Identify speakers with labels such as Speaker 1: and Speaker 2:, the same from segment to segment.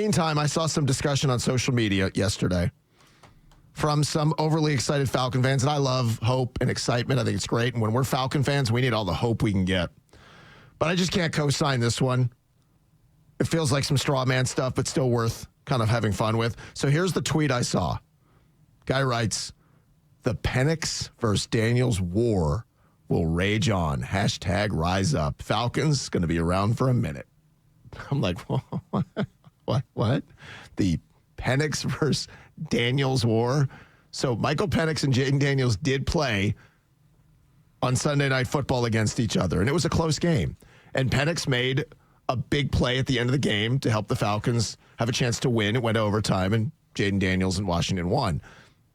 Speaker 1: meantime, I saw some discussion on social media yesterday from some overly excited Falcon fans, and I love hope and excitement. I think it's great, and when we're Falcon fans, we need all the hope we can get. But I just can't co-sign this one. It feels like some straw man stuff, but still worth kind of having fun with. So here's the tweet I saw. Guy writes, "The Penix versus Daniels war will rage on. Hashtag rise up. Falcons going to be around for a minute." I'm like, what? The Penix versus Daniels war? So Michael Penix and Jayden Daniels did play on Sunday Night Football against each other, and it was a close game. And Penix made a big play at the end of the game to help the Falcons have a chance to win. It went to overtime, and Jayden Daniels and Washington won.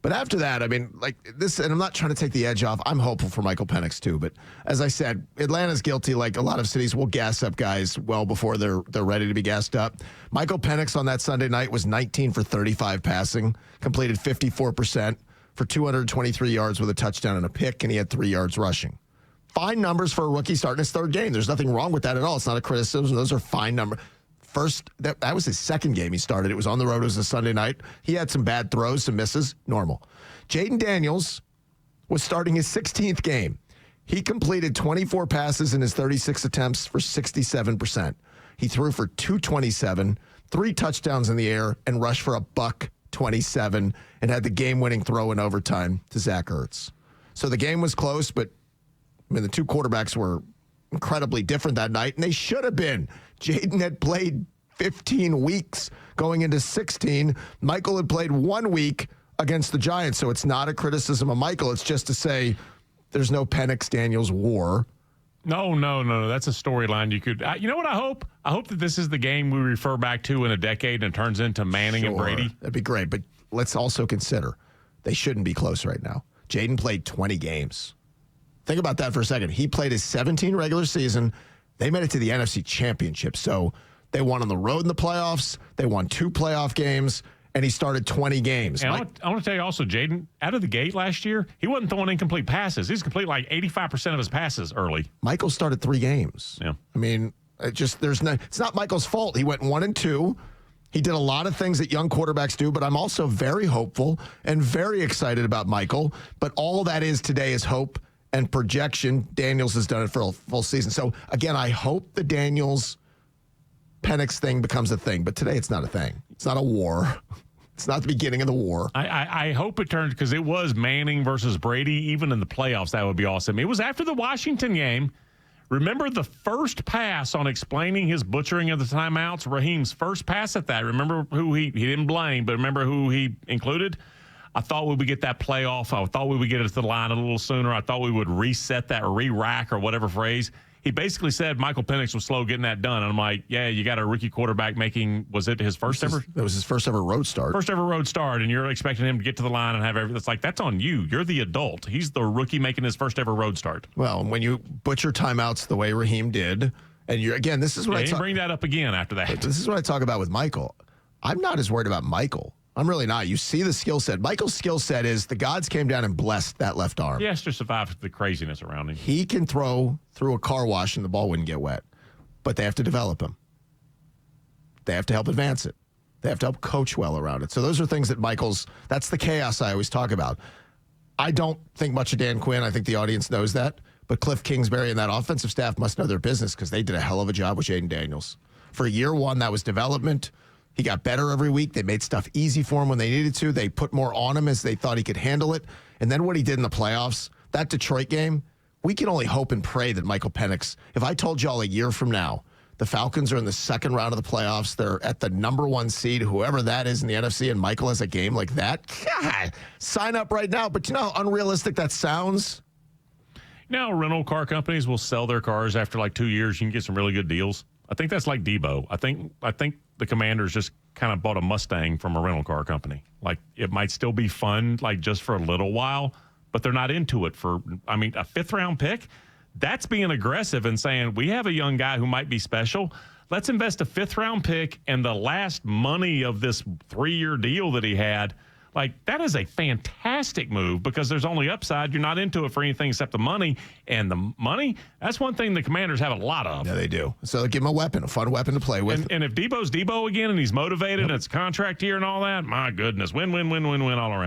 Speaker 1: But after that, I mean, like this, and I'm not trying to take the edge off. I'm hopeful for Michael Penix too. But as I said, Atlanta's guilty. Like a lot of cities will gas up guys well before they're ready to be gassed up. Michael Penix on that Sunday night was 19 for 35 passing, completed 54% for 223 yards with a touchdown and a pick, and he had 3 yards rushing. Fine numbers for a rookie starting his third game. There's nothing wrong with that at all. It's not a criticism. Those are fine numbers. First, that was his second game he started. It was on the road. It was a Sunday night. He had some bad throws, some misses. Normal. Jayden Daniels was starting his 16th game. He completed 24 passes in his 36 attempts for 67%. He threw for 227, 3 touchdowns in the air, and rushed for $127, and had the game-winning throw in overtime to Zach Ertz. So the game was close, but I mean, the two quarterbacks were incredibly different that night, and they should have been. Jayden had played 15 weeks going into 16. Michael had played 1 week against the Giants, so it's not a criticism of Michael. It's just to say there's no Penix-Daniels war.
Speaker 2: No. That's a storyline you could. You know what I hope? I hope that this is the game we refer back to in a decade and it turns into Manning and Brady.
Speaker 1: That'd be great, but let's also consider they shouldn't be close right now. Jayden played 20 games. Think about that for a second. He played his 17 regular season. They made it to the NFC Championship. So they won on the road in the playoffs. They won 2 playoff games, and he started 20 games.
Speaker 2: And I want to tell you also, Jayden, out of the gate last year, he wasn't throwing incomplete passes. He's complete like 85% of his passes early.
Speaker 1: Michael started 3 games.
Speaker 2: Yeah.
Speaker 1: I mean, it's not Michael's fault. He went 1-2. He did a lot of things that young quarterbacks do, but I'm also very hopeful and very excited about Michael. But all that is today is hope and projection. Daniels has done it for a full season. So, again, I hope the Daniels-Penix thing becomes a thing. But today it's not a thing. It's not a war. It's not the beginning of the war.
Speaker 2: I hope it turns, because it was Manning versus Brady. Even in the playoffs, that would be awesome. It was after the Washington game. Remember the first pass on explaining his butchering of the timeouts? Raheem's first pass at that. Remember who he didn't blame, but remember who he included? I thought we would get that playoff. I thought we would get it to the line a little sooner. I thought we would reset that, or re-rack, or whatever phrase. He basically said Michael Penix was slow getting that done. And I'm like, yeah, you got a rookie quarterback making, was it his first ever?
Speaker 1: That was his first ever road start.
Speaker 2: First ever road start, and you're expecting him to get to the line and have everything. It's like, that's on you. You're the adult. He's the rookie making his first ever road start.
Speaker 1: Well, when you butcher timeouts the way Raheem did, and again, this is what I
Speaker 2: bring that up again after that.
Speaker 1: This is what I talk about with Michael. I'm not as worried about Michael. I'm really not. You see the skill set. Michael's skill set is the gods came down and blessed that left arm.
Speaker 2: He has to survive the craziness around him.
Speaker 1: He can throw through a car wash and the ball wouldn't get wet. But they have to develop him. They have to help advance it. They have to help coach well around it. So those are things that that's the chaos I always talk about. I don't think much of Dan Quinn. I think the audience knows that. But Cliff Kingsbury and that offensive staff must know their business, because they did a hell of a job with Jayden Daniels. For year 1, that was development. He got better every week. They made stuff easy for him when they needed to. They put more on him as they thought he could handle it. And then what he did in the playoffs, that Detroit game, we can only hope and pray that Michael Penix, if I told y'all a year from now, the Falcons are in the second round of the playoffs, they're at the number 1 seed, whoever that is in the NFC, and Michael has a game like that, God, sign up right now. But you know how unrealistic that sounds?
Speaker 2: Now, rental car companies will sell their cars after like 2 years. You can get some really good deals. I think that's like Debo. I think the Commanders just kind of bought a Mustang from a rental car company. Like, it might still be fun, like just for a little while, but they're not into it a 5th-round pick. That's being aggressive and saying, we have a young guy who might be special. Let's invest a 5th-round pick and the last money of this 3-year deal that he had. Like, that is a fantastic move because there's only upside. You're not into it for anything except the money. And the money, that's one thing the Commanders have a lot of.
Speaker 1: Yeah, they do. So give him a weapon, a fun weapon to play with.
Speaker 2: And if Debo's Debo again and he's motivated and it's a contract year and all that, my goodness, win all around.